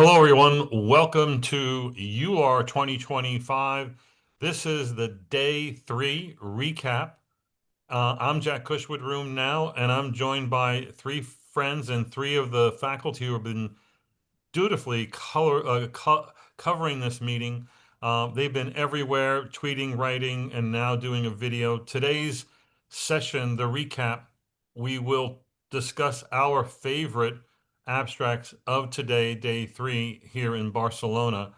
Hello, everyone. Welcome to Eular 2025. This is the day 3 recap. I'm Jack Cushwood Room now, and I'm joined by 3 friends and 3 of the faculty who have been dutifully covering this meeting. They've been everywhere, tweeting, writing, and now doing a video. Today's session, the recap, we will discuss our favorite abstracts of today, day 3, here in Barcelona.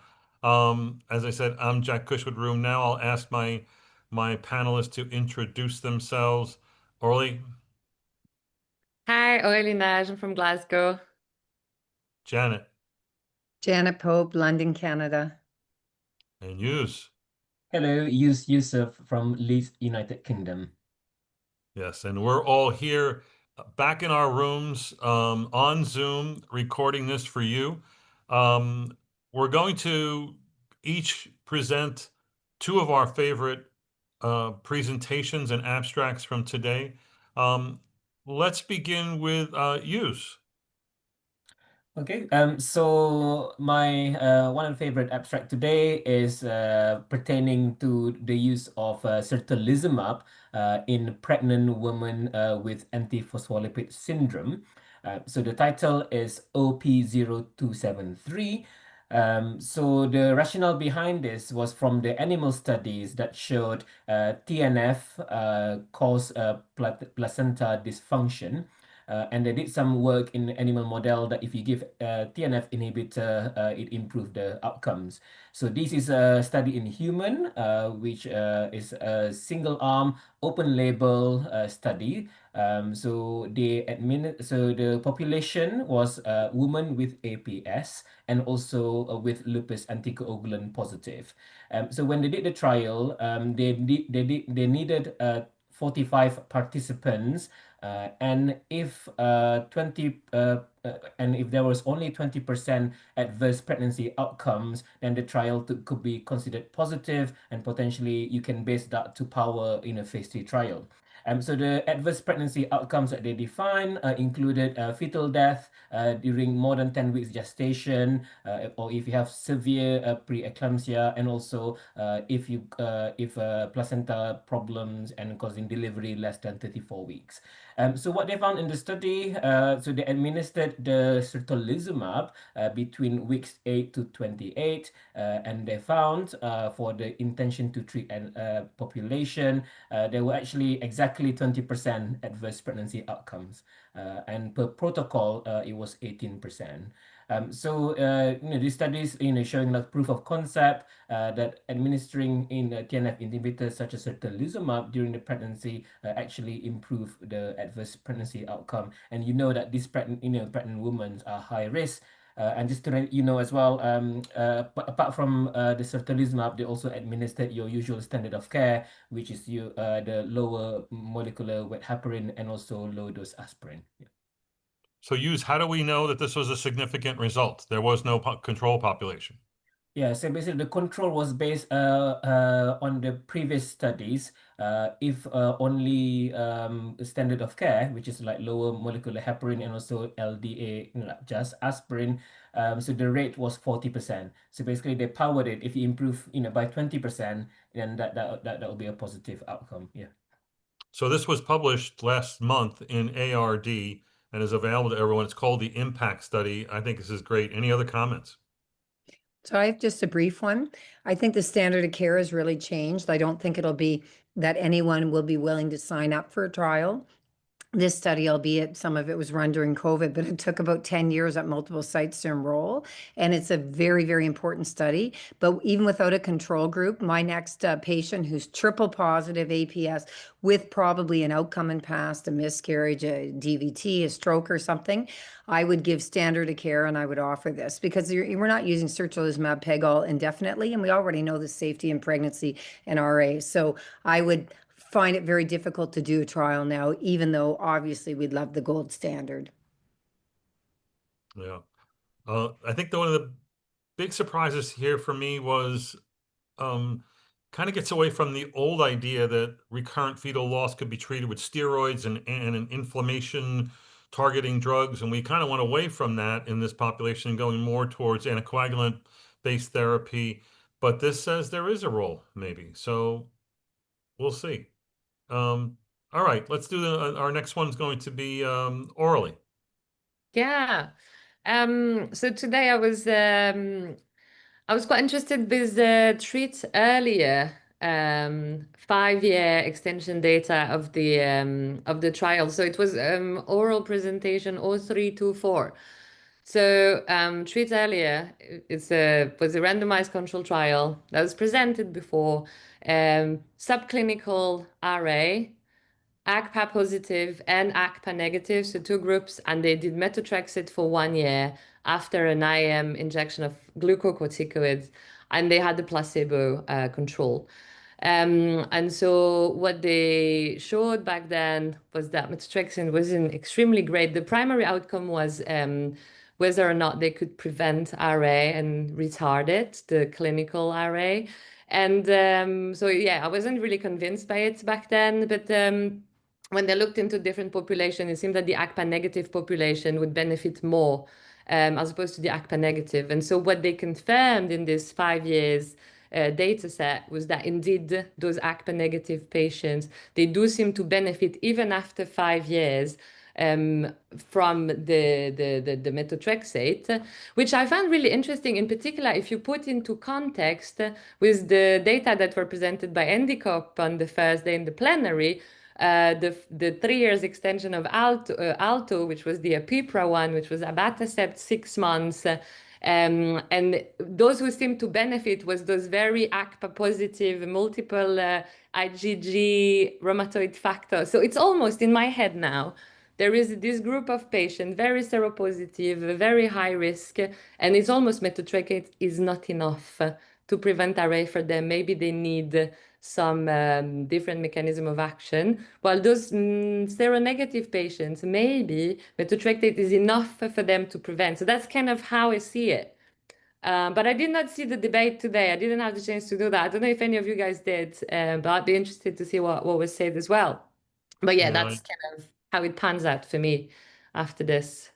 As I said, I'm Jack Cushwood Room. Now I'll ask my panelists to introduce themselves. Orly, Hi, Oilinaj. I'm from Glasgow. Janet, Janet Pope, London, Canada. and Yus. Hello, Yusuf from Leeds, United Kingdom. Yes, and we're all here back in our rooms on Zoom recording this for you. We're going to each present 2 of our favorite presentations and abstracts from today. Let's begin with Yus. Okay, so my one of the favorite abstract today is pertaining to the use of sertolizumab in pregnant women with antiphospholipid syndrome. So the title is OP0273. So the rationale behind this was from the animal studies that showed TNF cause placenta dysfunction. And they did some work in animal model that if you give TNF inhibitor, it improved the outcomes. So this is a study in human, which is a single arm, open label study. So the population was women with APS and also with lupus anticoagulant positive. So when they did the trial, they needed 45 participants, and if 20 and if there was only 20% adverse pregnancy outcomes, then the trial could be considered positive, and potentially you can base that to power in a phase 3 trial. So the adverse pregnancy outcomes that they defined included fetal death during more than 10 weeks gestation, or if you have severe preeclampsia, and also if placenta problems and causing delivery less than 34 weeks. So what they found in the study, so they administered the sertolizumab between weeks 8 to 28, and they found for the intention to treat an population, there were actually exactly 20% adverse pregnancy outcomes, and per protocol, it was 18%. These studies, showing like proof of concept that administering in TNF inhibitors such as sertolizumab during the pregnancy actually improve the adverse pregnancy outcome. And you know that these pregnant women are high risk. And just to let you know as well, apart from the sertolizumab, they also administered your usual standard of care, which is the lower molecular weight heparin and also low dose aspirin. Yeah. So Yus, how do we know that this was a significant result? There was no control population. Yeah, so basically the control was based on the previous studies. If only standard of care, which is like lower molecular heparin and also LDA, like just aspirin, so the rate was 40%. So basically they powered it. If you improve, by 20%, then that will be a positive outcome. Yeah. So this was published last month in ARD and is available to everyone. It's called the Impact Study. I think this is great. Any other comments? So I have just a brief one. I think the standard of care has really changed. I don't think it'll be that anyone will be willing to sign up for a trial. This study, albeit some of it was run during COVID, but it took about 10 years at multiple sites to enroll. And it's a very, very important study. But even without a control group, my next patient who's triple positive APS with probably an outcome in past, a miscarriage, a DVT, a stroke or something, I would give standard of care and I would offer this because we're not using sertolizumab pegol indefinitely. And we already know the safety in pregnancy and RA. So I would find it very difficult to do a trial now, even though obviously we'd love the gold standard. Yeah. I think one of the big surprises here for me was kind of gets away from the old idea that recurrent fetal loss could be treated with steroids and an inflammation targeting drugs, and we kind of went away from that in this population, going more towards anticoagulant-based therapy. But this says there is a role, maybe. So we'll see. All right, let's do our next one's going to be orally. Yeah. So today I was quite interested with the treat earlier 5-year extension data of the trial. So it was oral presentation 0324. So treat earlier was a randomized control trial that was presented before subclinical RA, ACPA positive and ACPA negative, so two groups, and they did methotrexate for 1 year after an IM injection of glucocorticoids, and they had the placebo control. And so what they showed back then was that methotrexate wasn't extremely great. The primary outcome was whether or not they could prevent RA and retard it, the clinical RA. And so, yeah, I wasn't really convinced by it back then, but when they looked into different populations, it seemed that the ACPA negative population would benefit more as opposed to the ACPA negative. And so what they confirmed in this 5 years data set was that indeed those ACPA negative patients, they do seem to benefit even after 5 years from the methotrexate, which I found really interesting, in particular, if you put into context with the data that were presented by Endicott on the first day in the plenary, the 3 years extension of Alto, which was the Apipra one, which was abatacept 6 months. And those who seemed to benefit was those very ACPA positive, multiple IgG rheumatoid factor. So it's almost in my head now. There is this group of patients, very seropositive, very high risk, and it's almost methotrexate is not enough to prevent RA for them. Maybe they need some different mechanism of action. While those seronegative patients, maybe methotrexate is enough for them to prevent. So that's kind of how I see it. But I did not see the debate today. I didn't have the chance to do that. I don't know if any of you guys did, but I'd be interested to see what was said as well. But yeah, Yeah, that's kind of how it pans out for me after this.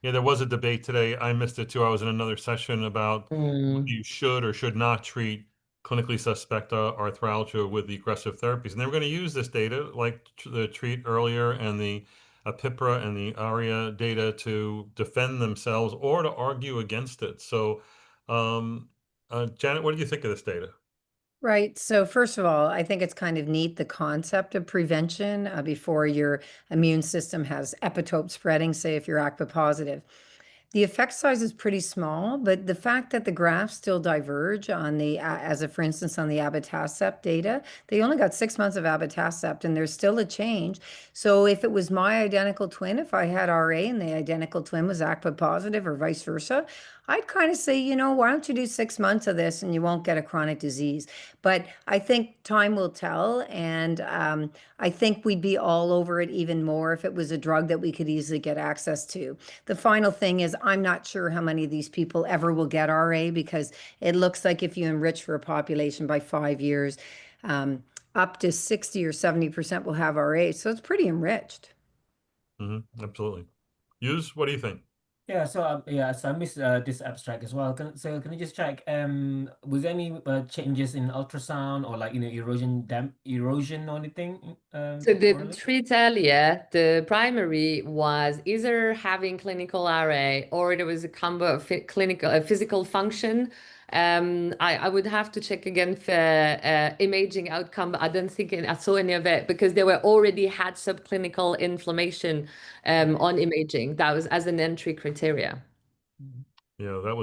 yeah, there was a debate today. I missed it too. I was in another session about whether Mm. you should or should not treat clinically suspect arthralgia with the aggressive therapies. And they were going to use this data, like the treat earlier and the Apipra and the ARIA data, to defend themselves or to argue against it. So, Janet, what do you think of this data? Right. So first of all, I think it's kind of neat, the concept of prevention before your immune system has epitope spreading, say if you're ACPA positive. The effect size is pretty small, but the fact that the graphs still diverge on the, as of for instance, on the abatacept data, they only got 6 months of abatacept and there's still a change. So if it was my identical twin, if I had RA and the identical twin was ACPA positive or vice versa, I'd kind of say, why don't you do 6 months of this and you won't get a chronic disease? But I think time will tell. And I think we'd be all over it even more if it was a drug that we could easily get access to. The final thing is, I'm not sure how many of these people ever will get RA, because it looks like if you enrich for a population by 5 years, up to 60 or 70% will have RA. So it's pretty enriched. Absolutely. Hughes, what do you think? Yeah, so I missed this abstract as well. Can you just check was there any changes in ultrasound or like erosion or anything So the orally? treat earlier, the primary was either having clinical RA or there was a combo of physical function. I would have to check again for imaging outcome, but I don't think I saw any of it because they were already had subclinical inflammation on imaging. That was as an entry criteria. Mhm. Yeah, that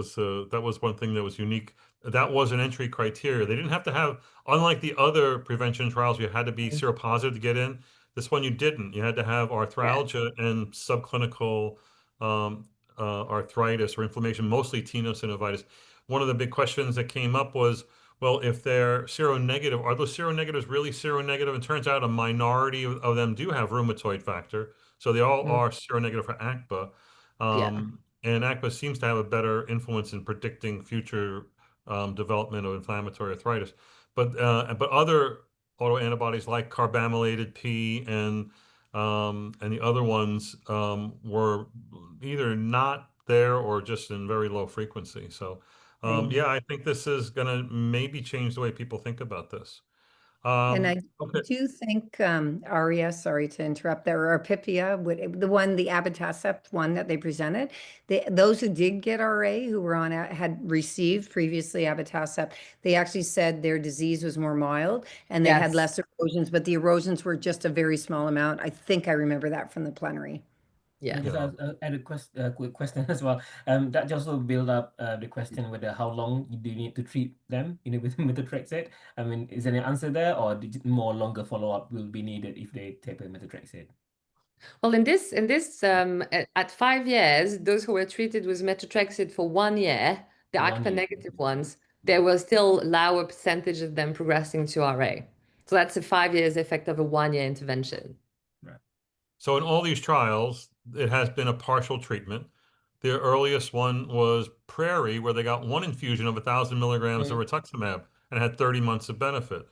was one thing that was unique. That was an entry criteria. They didn't have to have, unlike the other prevention trials, you had to be seropositive to get in. This one you didn't. You had to have Yeah. arthralgia and subclinical arthritis or inflammation, mostly tenosynovitis. One of the big questions that came up was, well, if they're seronegative, are those seronegatives really seronegative? And turns out a minority of them do have rheumatoid factor, so they all Mm. are seronegative for ACPA. Yeah. And ACPA seems to have a better influence in predicting future development of inflammatory arthritis. But other autoantibodies like carbamylated P and And the other ones were either not there or just in very low frequency. So, yeah, I think this is going to maybe change the way people think about this. And I Okay. do think ARIA, sorry to interrupt there, or Pipia, the abatacept one that they presented, those who did get RA, who were on had received previously abatacept, they actually said their disease was more mild and they had Yes. less erosions, but the erosions were just a very small amount. I think I remember that from the plenary. Yeah. Just add a quick question as well. That just also build up the question whether how long do you need to treat them, with methotrexate? I mean, is there any answer there, or more longer follow-up will be needed if they taper methotrexate? Well, at 5 years, those who were treated with methotrexate for 1 year, the 1 year. ACPA-negative ones, there was still lower percentage of them progressing to RA. So that's a 5 years effect of a 1 year intervention. Right. So in all these trials, it has been a partial treatment. The earliest one was Prairie, where they got one infusion of 1,000 milligrams of rituximab and had 30 months of benefit.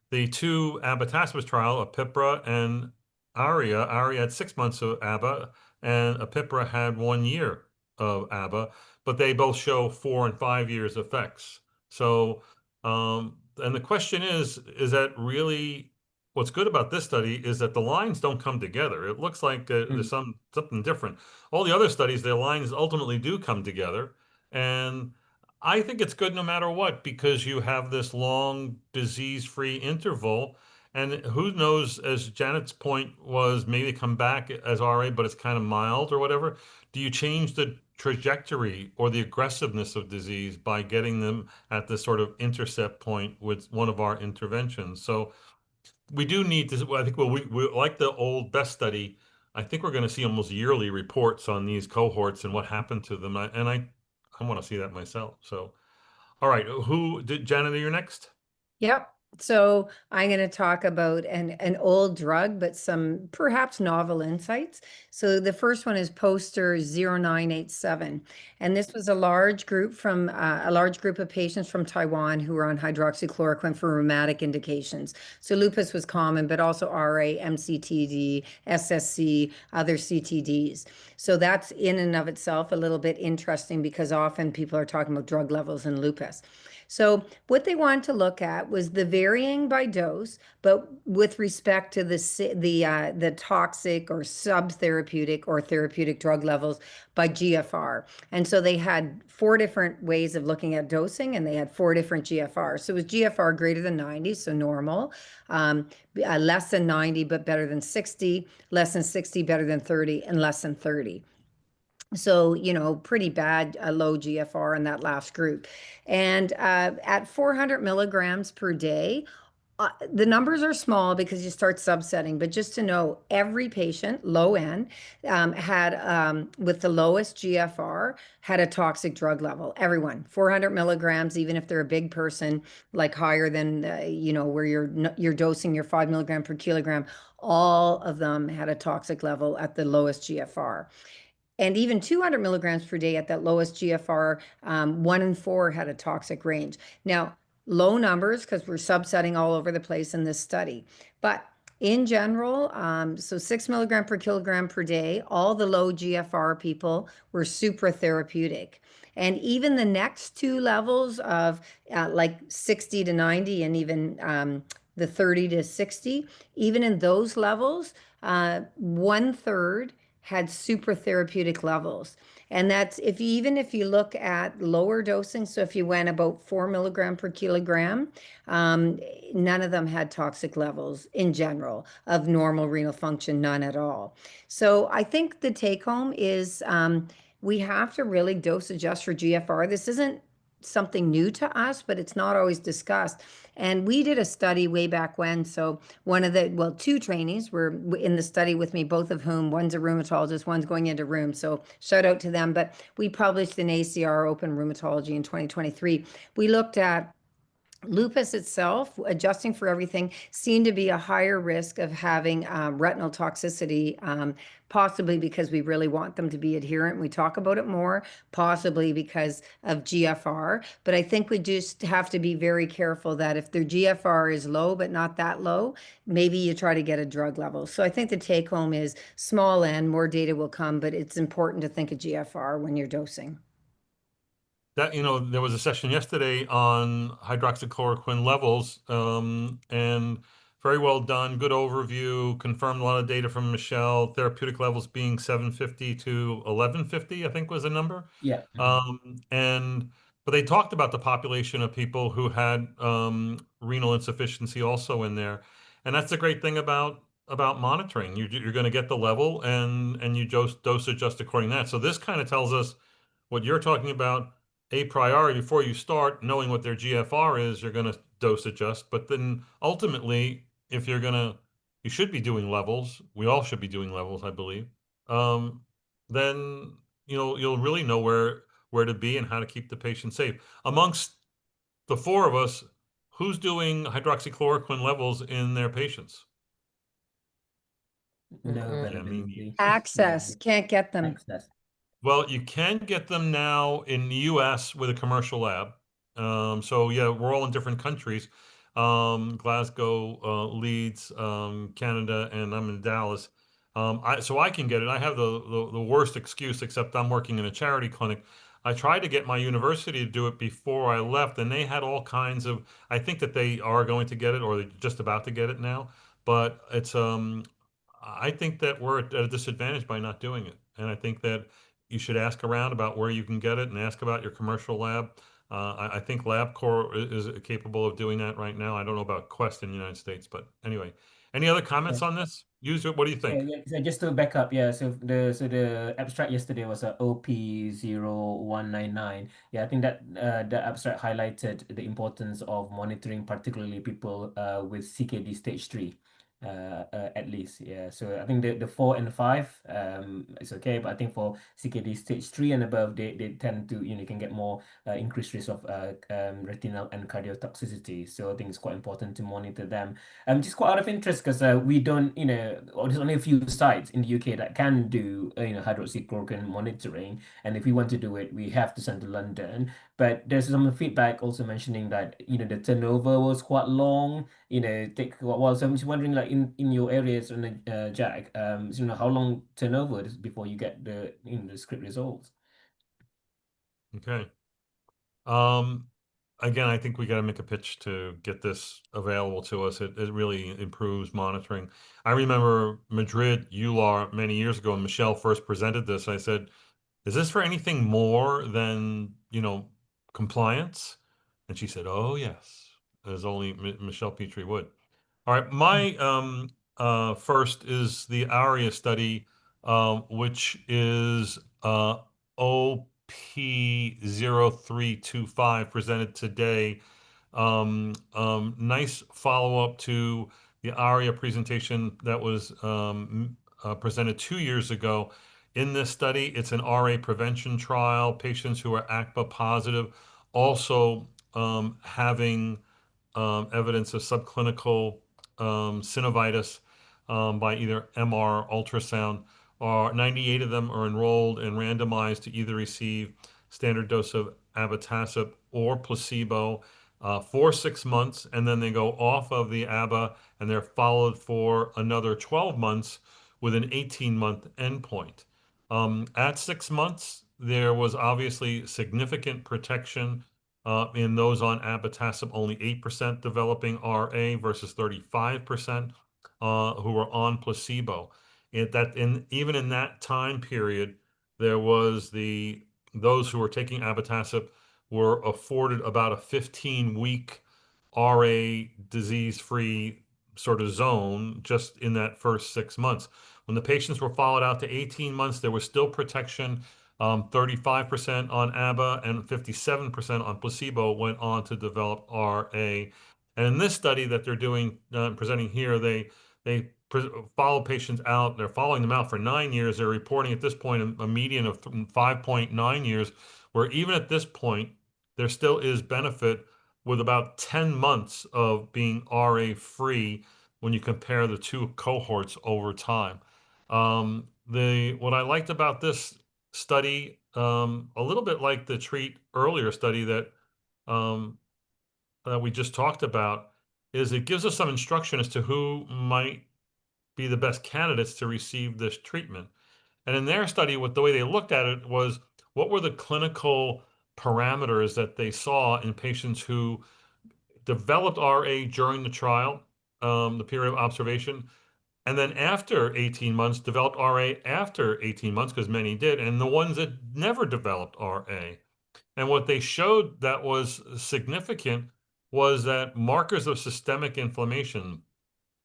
The two abatacept trial, Apipra and Aria had 6 months of ABA, and Apipra had 1 year of ABA, but they both show 4 and 5 years effects. So, and the question is that really what's good about this study is that the lines don't come together. It looks like there's something different. All the other studies, their lines ultimately do come together, and I think it's good no matter what because you have this long disease-free interval, and who knows, as Janet's point was, maybe come back as RA, but it's kind of mild or whatever. Do you change the trajectory or the aggressiveness of disease by getting them at this sort of intercept point with one of our interventions? So we do need to, I think, well, we like the old best study. I think we're going to see almost yearly reports on these cohorts and what happened to them. I want to see that myself. So, all right, Janet, you're next. Yep. So I'm going to talk about an old drug, but some perhaps novel insights. So the first one is poster 0987. And this was a large group of patients from Taiwan who were on hydroxychloroquine for rheumatic indications. So lupus was common, but also RA, MCTD, SSC, other CTDs. So that's in and of itself a little bit interesting because often people are talking about drug levels in lupus. So what they wanted to look at was the varying by dose, but with respect to the toxic or subtherapeutic or therapeutic drug levels by GFR. And so they had 4 different ways of looking at dosing, and they had 4 different GFRs. So it was GFR greater than 90, so normal, less than 90 but better than 60, less than 60 better than 30, and less than 30. So, pretty bad, low GFR in that last group. And at 400 milligrams per day, the numbers are small because you start subsetting, but just to know, every patient, low N, with the lowest GFR, had a toxic drug level. Everyone, 400 milligrams, even if they're a big person, like higher than, where you're dosing your 5 milligram per kilogram, all of them had a toxic level at the lowest GFR. And even 200 milligrams per day at that lowest GFR, 1 in 4 had a toxic range. Now, low numbers because we're subsetting all over the place in this study. But in general, so 6 milligram per kilogram per day, all the low GFR people were supratherapeutic. And even the next two levels of like 60 to 90 and even the 30 to 60, even in those levels, 1/3 had supratherapeutic levels. And that's even if you look at lower dosing, so if you went about 4 milligram per kilogram, none of them had toxic levels in general of normal renal function, none at all. So I think the take home is we have to really dose adjust for GFR. This isn't something new to us, but it's not always discussed. And we did a study way back when. So two trainees were in the study with me, both of whom, one's a rheumatologist, one's going into rheum. So shout out to them. But we published in ACR Open Rheumatology in 2023. We looked at Lupus itself, adjusting for everything, seemed to be a higher risk of having retinal toxicity, possibly because we really want them to be adherent. We talk about it more, possibly because of GFR. But I think we just have to be very careful that if their GFR is low, but not that low, maybe you try to get a drug level. So I think the take home is small n, more data will come, but it's important to think of GFR when you're dosing. That, there was a session yesterday on hydroxychloroquine levels, and very well done, good overview, confirmed a lot of data from Michelle, therapeutic levels being 750 to 1150, I think was the number. Yeah. And but they talked about the population of people who had renal insufficiency also in there, and that's the great thing about monitoring. You're going to get the level, and you dose adjust according to that. So this kind of tells us what you're talking about a priori before you start knowing what their GFR is. You're going to dose adjust, but then ultimately, if you should be doing levels. We all should be doing levels, I believe. Then you'll really know where to be and how to keep the patient safe. Amongst the four of us, who's doing hydroxychloroquine levels in their patients? Nobody Yeah, me neither. really. Access, can't get them. Access. Well, you can get them now in the US with a commercial lab. So yeah, we're all in different countries. Glasgow, Leeds, Canada, and I'm in Dallas. So I can get it. I have the worst excuse, except I'm working in a charity clinic. I tried to get my university to do it before I left, and they had all kinds of. I think that they are going to get it, or they're just about to get it now. But I think that we're at a disadvantage by not doing it, and I think that you should ask around about where you can get it and ask about your commercial lab. I think LabCorp is capable of doing that right now. I don't know about Quest in the United States, but anyway. Any other comments on this? User, what do you Yeah, think? yeah. So just to back up, yeah. So the abstract yesterday was a OP0199. Yeah, I think that the abstract highlighted the importance of monitoring, particularly people with CKD stage 3, at least. Yeah. So I think the 4 and 5 is okay, but I think for CKD stage 3 and above, they tend to you can get more increased risk of retinal and cardiotoxicity. So I think it's quite important to monitor them. Just quite out of interest, because we don't, or there's only a few sites in the UK that can do, hydroxychloroquine monitoring. And if we want to do it, we have to send to London. But there's some feedback also mentioning that, the turnover was quite long, take a while. So I'm just wondering, like in your areas, and Jack, how long turnover is before you get the script results? Okay. Um, Again, I think we got to make a pitch to get this available to us. It really improves monitoring. I remember Madrid, Eular, many years ago, and Michelle first presented this. I said, is this for anything more than, compliance? And she said, oh, yes, as only Michelle Petrie would. All right, my first is the ARIA study, which is OP0325 presented today. Nice follow-up to the ARIA presentation that was presented 2 years ago. In this study, it's an RA prevention trial, patients who are ACPA positive, also having evidence of subclinical synovitis by either MR ultrasound. 98 of them are enrolled and randomized to either receive standard dose of abatacept or placebo for 6 months, and then they go off of the ABA and they're followed for another 12 months with an 18-month endpoint. At 6 months, there was obviously significant protection in those on abatacept, only 8% developing RA versus 35% who were on placebo. Even in that time period, there was those who were taking abatacept were afforded about a 15-week RA disease-free sort of zone just in that first 6 months. When the patients were followed out to 18 months, there was still protection. 35% on ABA and 57% on placebo went on to develop RA. And in this study that they're doing, presenting here, they follow patients out. They're following them out for 9 years. They're reporting at this point a median of 5.9 years, where even at this point, there still is benefit with about 10 months of being RA free when you compare the two cohorts over time. What I liked about this study, a little bit like the treat earlier study um, that we just talked about, is it gives us some instruction as to who might be the best candidates to receive this treatment. And in their study, what the way they looked at it was what were the clinical parameters that they saw in patients who developed RA during the trial, the period of observation, and then after 18 months, developed RA after 18 months, because many did, and the ones that never developed RA. And what they showed that was significant was that markers of systemic inflammation,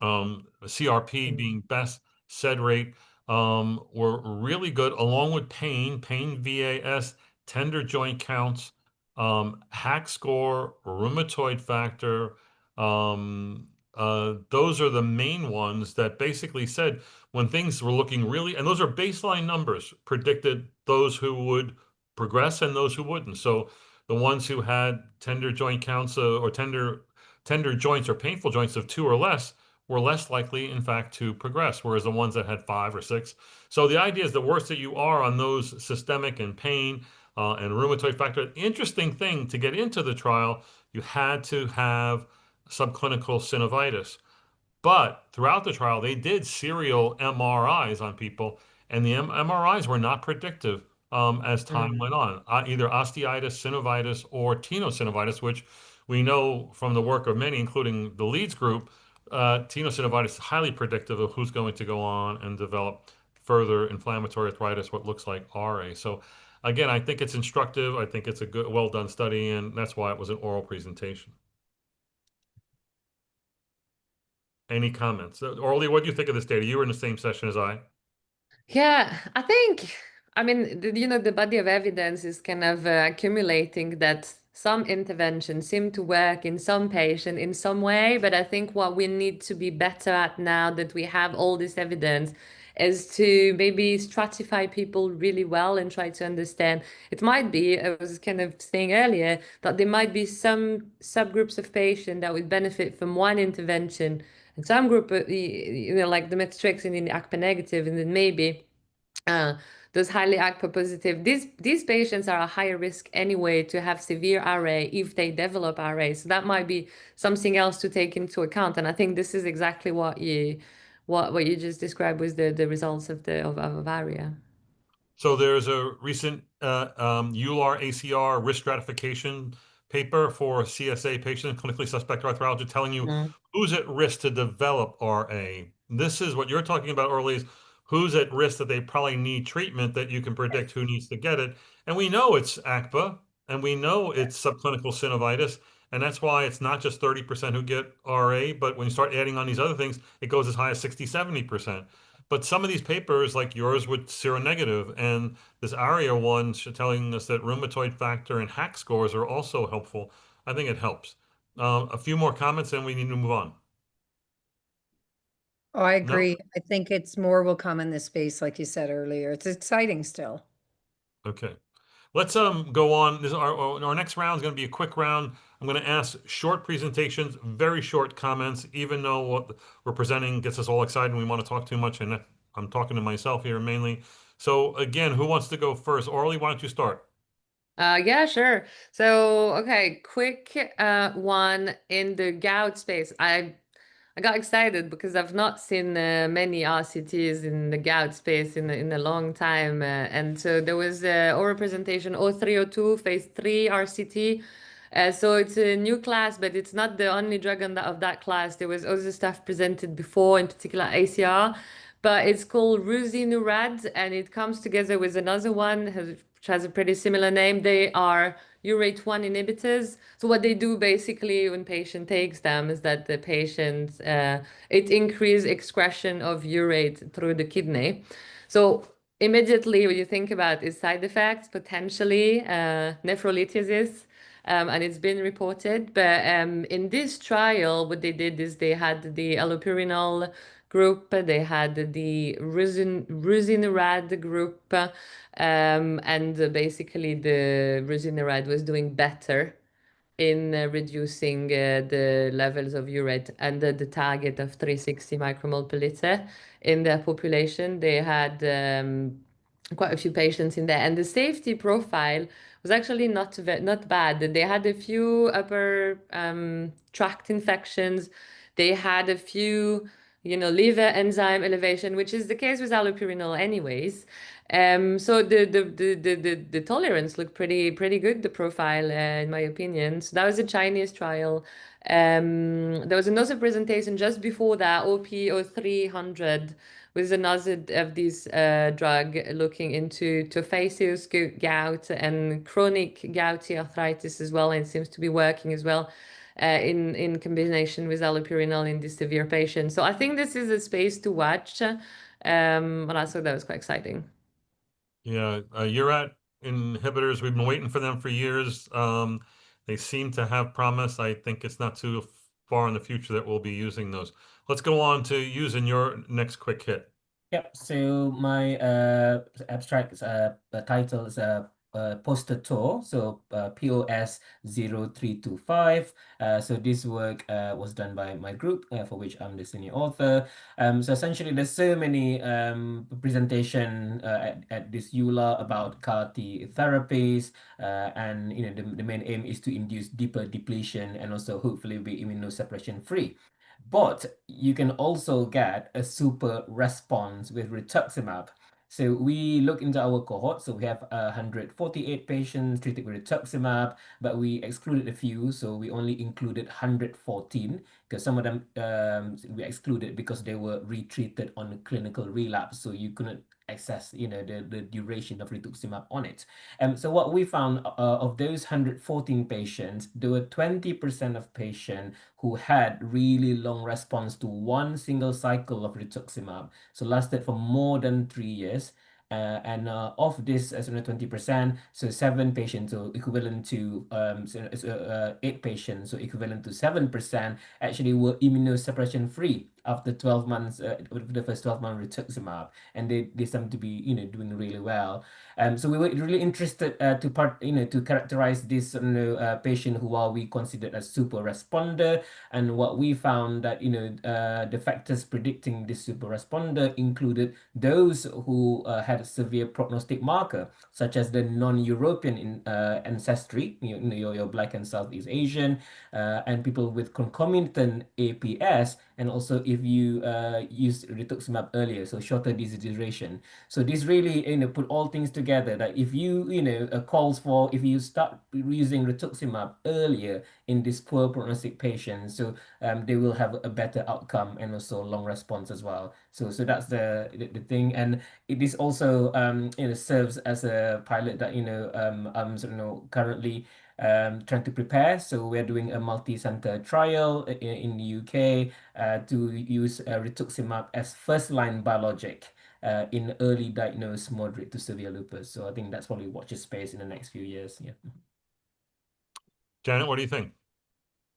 CRP being best, SED rate, were really good, along with pain VAS, tender joint counts, hack score, rheumatoid factor. Those are the main ones that basically said when things were looking really, and those are baseline numbers, predicted those who would progress and those who wouldn't. So the ones who had tender joint counts or tender joints or painful joints of 2 or less were less likely, in fact, to progress, whereas the ones that had 5 or 6. So the idea is the worse that you are on those systemic and pain and rheumatoid factor. Interesting thing to get into the trial, you had to have subclinical synovitis. But throughout the trial, they did serial MRIs on people, and the MRIs were not predictive as time went on. Either osteitis, synovitis, or tenosynovitis, which we know from the work of many, including the Leeds group, tenosynovitis is highly predictive of who's going to go on and develop further inflammatory arthritis, what looks like RA. So again, I think it's instructive. I think it's a good, well done study, and that's why it was an oral presentation. Any comments? Orly, what do you think of this data? You were in the same session as I. Yeah, I think, I mean, the body of evidence is kind of accumulating that some interventions seem to work in some patient in some way, but I think what we need to be better at now that we have all this evidence is to maybe stratify people really well and try to understand. It might be, I was kind of saying earlier, that there might be some subgroups of patients that would benefit from one intervention and some group, like the methotrexate in the ACPA negative, and then maybe uh, those highly ACPA positive. These patients are a higher risk anyway to have severe RA if they develop RA. So that might be something else to take into account. And I think this is exactly what you just described was the results of of ARIA. So there's a recent Eular ACR risk stratification paper for CSA patients, clinically suspect arthralgia, telling you who's at risk to develop RA. This is what you're talking about, Orly, is who's at risk that they probably need treatment that you can predict who needs to get it. And we know it's ACPA, and we know it's subclinical synovitis, and that's why it's not just 30% who get RA, but when you start adding on these other things, it goes as high as 60, 70%. But some of these papers, like yours, with seronegative, and this ARIA one telling us that rheumatoid factor and hack scores are also helpful. I think it helps. A few more comments, and we need to move on. Oh, I No? agree. I think it's more will come in this space, like you said earlier. It's exciting still. Okay. Let's go on. Our next round is going to be a quick round. I'm going to ask short presentations, very short comments, even though what we're presenting gets us all excited and we want to talk too much, and I'm talking to myself here mainly. So again, who wants to go first? Orly, why don't you start? Yeah, sure. So, okay, quick one in the gout space. I got excited because I've not seen many RCTs in the gout space in a long time. And so there was oral presentation 0302 phase 3 RCT. So it's a new class, but it's not the only drug of that class. There was other stuff presented before, in particular ACR, but it's called Ruzinurad, and it comes together with another one which has a pretty similar name. They are urate 1 inhibitors. So what they do basically when patient takes them is that the patient, it increases excretion of urate through the kidney. So immediately what you think about is side effects, potentially nephrolithiasis, and it's been reported. But in this trial, what they did is they had the allopurinol group, they had the rusinurad group, and basically the rusinurad was doing better in reducing the levels of urate under the target of 360 micromole per liter in their population. They had quite a few patients in there, and the safety profile was actually not bad. They had a few upper tract infections. They had a few, liver enzyme elevation, which is the case with allopurinol anyways. So the tolerance looked pretty good, the profile, in my opinion. So that was a Chinese trial. There was another presentation just before that, OP0300, with another of these drug looking into tophaceous gout and chronic gouty arthritis as well, and it seems to be working as well in combination with allopurinol in these severe patients. So I think this is a space to watch, and I thought that was quite exciting. Yeah, URAT inhibitors, we've been waiting for them for years. They seem to have promise. I think it's not too far in the future that we'll be using those. Let's go on to using your next quick hit. Yep. So my abstract title is poster tour. So POS 0325. So this work was done by my group, for which I'm the senior author. So essentially, there's so many presentation at this Eular about CAR T therapies, and the main aim is to induce deeper depletion and also hopefully be immunosuppression free. But you can also get a super response with rituximab. So we look into our cohort. So we have 148 patients treated with rituximab, but we excluded a few. So we only included 114 because some of them we excluded because they were retreated on a clinical relapse. So you couldn't access, the duration of rituximab on it. So what we found of those 114 patients, there were 20% of patients who had really long response to one single cycle of rituximab, so lasted for more than 3 years. And of this, as 20%, so 7 patients, so equivalent to 8 patients, so equivalent to 7%, actually were immunosuppression free after 12 months, the first 12 months rituximab, and they seem to be doing really well. So we were really interested to characterize this patient who are we considered as super responder, and what we found that the factors predicting this super responder included those who had a severe prognostic marker, such as the non-European ancestry, your Black and Southeast Asian, and people with concomitant APS, and also if you use rituximab earlier, so shorter disease duration. So this really put all things together that if you calls for if you start using rituximab earlier in this poor prognostic patients, so they will have a better outcome and also long response as well. So that's the thing, and it is also serves as a pilot that I'm currently trying to prepare. So we're doing a multi-center trial in the UK to use rituximab as first-line biologic in early diagnosed moderate to severe lupus. So I think that's probably watch this space in the next few years. Yeah. Janet, what do you think?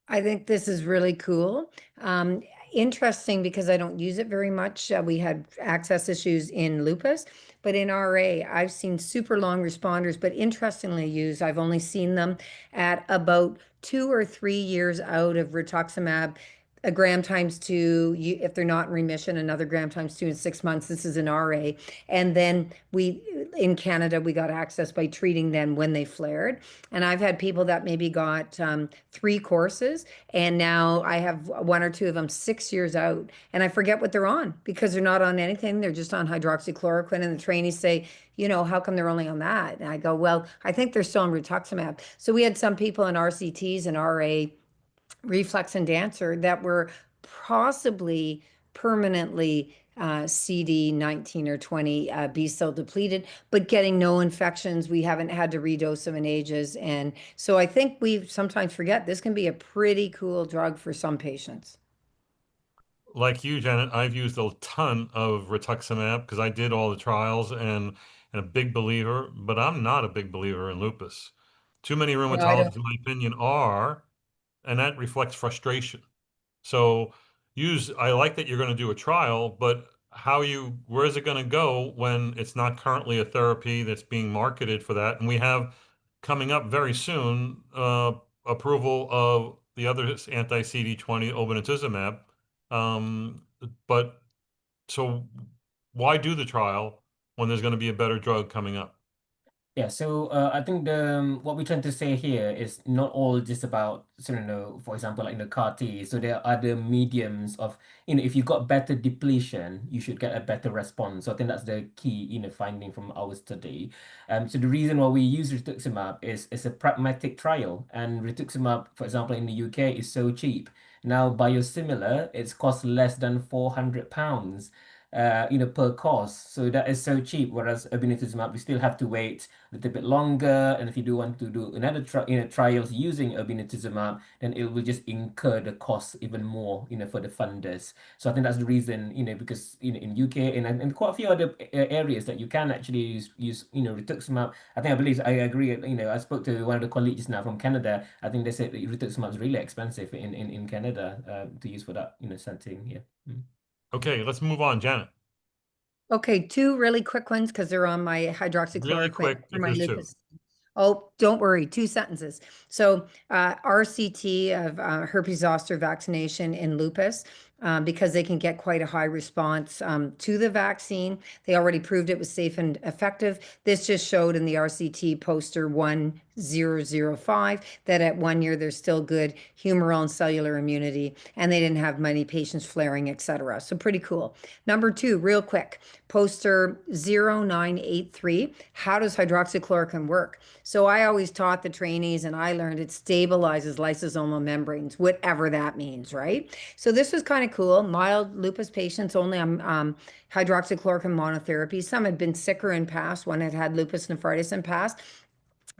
I think this is really cool. Interesting because I don't use it very much. We had access issues in lupus, but in RA, I've seen super long responders, but interestingly used, I've only seen them at about 2 or 3 years out of rituximab, a gram times two, if they're not in remission, another gram times two in 6 months. This is an RA. And then in Canada, we got access by treating them when they flared. And I've had people that maybe got 3 courses, and now I have 1 or 2 of them 6 years out, and I forget what they're on because they're not on anything. They're just on hydroxychloroquine, and the trainees say, how come they're only on that? And I go, well, I think they're still on rituximab. So we had some people in RCTs and RA reflex and dancer that were possibly permanently CD19 or 20 B cell depleted, but getting no infections. We haven't had to redose them in ages. And so I think we sometimes forget this can be a pretty cool drug for some patients. Like you, Janet, I've used a ton of rituximab because I did all the trials and a big believer, but I'm not a big believer in lupus. Too many No, I rheumatologists, don't. in my opinion, are, and that reflects frustration. So I like that you're going to do a trial, but where is it going to go when it's not currently a therapy that's being marketed for that? And we have coming up very soon, approval of the other anti-CD20 obinutuzumab. But so why do the trial when there's going to be a better drug coming up? Yeah, so I think what we're trying to say here is not all just about, so, for example, like in the CAR T. So there are other mediums of, if you got better depletion, you should get a better response. So I think that's the key, finding from our study. So the reason why we use rituximab is a pragmatic trial, and rituximab, for example, in the UK is so cheap. Now biosimilar, it's cost less than £400. Per course. So that is so cheap. Whereas obinutuzumab, we still have to wait a little bit longer. And if you do want to do another trials using obinutuzumab, then it will just incur the cost even more, for the funders. So I think that's the reason, because in UK and quite a few other areas that you can actually use rituximab. I believe I agree. I spoke to one of the colleagues just now from Canada. I think they said that rituximab is really expensive in Canada to use for that setting. Yeah. Mm. Okay, let's move on, Janet. Okay, two really quick ones because they're on my Really hydroxychloroquine quick, for if my there's two. lupus. Oh, don't worry, two sentences. So, RCT of herpes zoster vaccination in lupus, because they can get quite a high response to the vaccine. They already proved it was safe and effective. This just showed in the RCT poster 1005 that at 1 year there's still good humoral and cellular immunity, and they didn't have many patients flaring, etc. So pretty cool. Number two, real quick, poster 0983. How does hydroxychloroquine work? So I always taught the trainees and I learned it stabilizes lysosomal membranes, whatever that means, right? So this was kind of cool. Mild lupus patients only on hydroxychloroquine monotherapy. Some had been sicker in past, one had had lupus nephritis in past,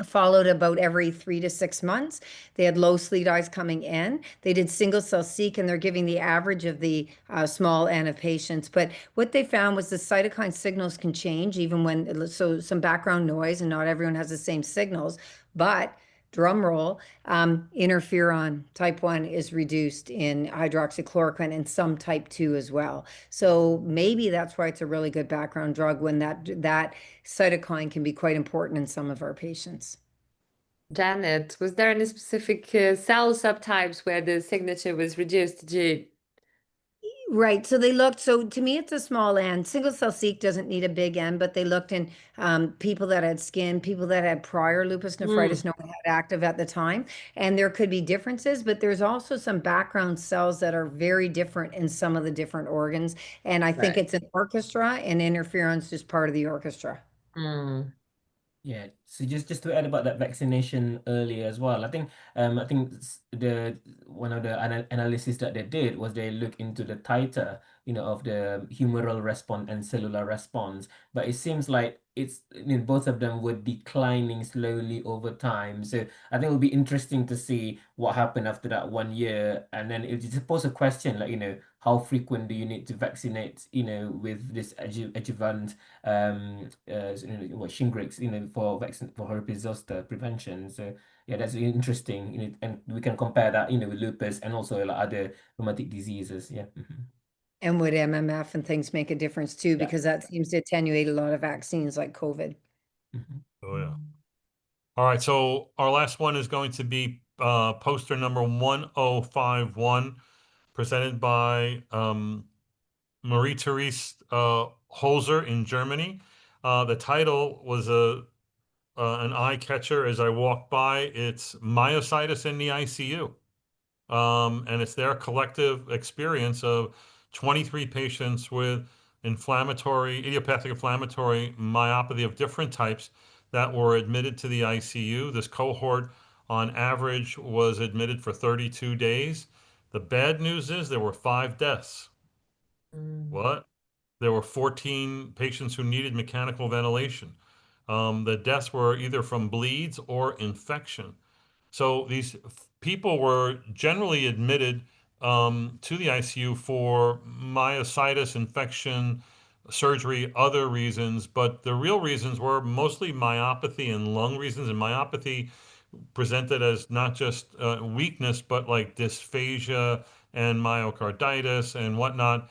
followed about every 3 to 6 months. They had low SLEDAIs coming in. They did single cell seq, and they're giving the average of the small n of patients. But what they found was the cytokine signals can change even when, so some background noise, and not everyone has the same signals. But drum roll, interferon type 1 is reduced in hydroxychloroquine and some type 2 as well. So maybe that's why it's a really good background drug when that cytokine can be quite important in some of our patients. Janet, was there any specific cell subtypes where the signature was reduced? Did you? Right. So they looked, so to me, it's a small N. Single cell seq doesn't need a big N, but they looked in people that had skin, people that had prior lupus nephritis, no one had active at the time. And there could be differences, but there's also some background cells that are very different in some of the different organs. And I think Right. it's an orchestra, and interferon's just part of the orchestra. Mm. Yeah, so just to add about that vaccination earlier as well, I think the one of the analysis that they did was they look into the titer, of the humoral response and cellular response, but it seems like both of them were declining slowly over time. So I think it'll be interesting to see what happened after that 1 year, and then it just pose a question like, how frequent do you need to vaccinate, with this adjuvant Shingrix, for vaccine for herpes zoster prevention. So yeah, that's interesting. And we can compare that, with lupus and also like other rheumatic diseases. Yeah. And would MMF and things make a difference too? Yeah. Because that seems to attenuate a lot of vaccines like COVID. Mhm. Oh, yeah. All right, so our last one is going to be poster number 1051, presented by Marie-Therese Holzer in Germany. The title was an eye catcher as I walked by. It's myositis in the ICU. And it's their collective experience of 23 patients with idiopathic inflammatory myopathy of different types that were admitted to the ICU. This cohort, on average, was admitted for 32 days. The bad news is there were 5 deaths. Mm. What? There were 14 patients who needed mechanical ventilation. The deaths were either from bleeds or infection. So these people were generally admitted to the ICU for myositis, infection, surgery, other reasons, but the real reasons were mostly myopathy and lung reasons. And myopathy presented as not just weakness, but like dysphagia and myocarditis and whatnot.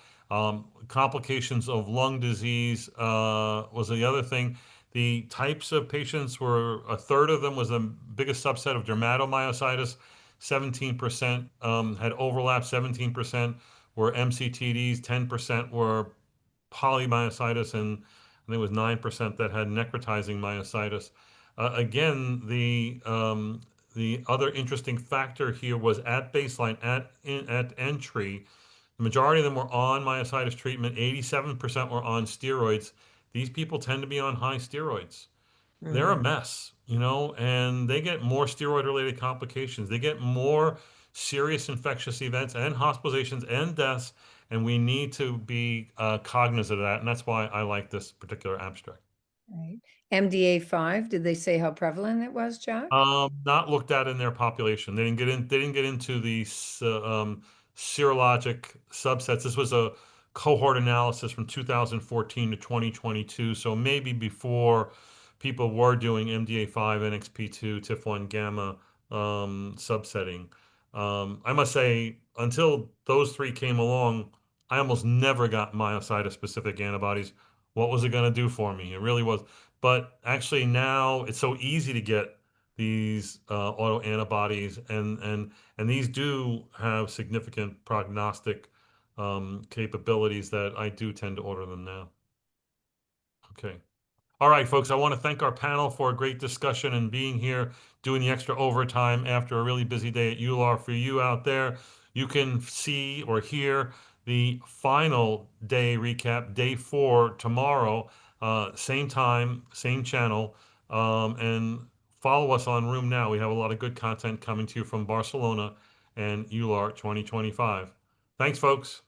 Complications of lung disease was the other thing. The types of patients were a third of them was the biggest subset of dermatomyositis. 17% had overlap, 17% were MCTDs, 10% were polymyositis, and I think it was 9% that had necrotizing myositis. Again, the other interesting factor here was at baseline, at entry, the majority of them were on myositis treatment. 87% were on steroids. These people tend to be on high steroids. They're a mess, and they get more steroid-related complications. They get more serious infectious events and hospitalizations and deaths, and we need to be cognizant of that. And that's why I like this particular abstract. Right. MDA5, did they say how prevalent it was, Jack? Not looked at in their population. They didn't get in. They didn't get into the serologic subsets. This was a cohort analysis from 2014 to 2022. So maybe before people were doing MDA5, NXP2, TIF1 gamma subsetting. I must say, until those three came along, I almost never got myositis-specific antibodies. What was it going to do for me? It really was. But actually now it's so easy to get these autoantibodies, and these do have significant prognostic capabilities that I do tend to order them now. Okay. All right, folks, I want to thank our panel for a great discussion and being here, doing the extra overtime after a really busy day at Eular. For you out there, you can see or hear the final day recap, day 4, tomorrow, same time, same channel, and follow us on Room Now. We have a lot of good content coming to you from Barcelona and Eular 2025. Thanks, folks.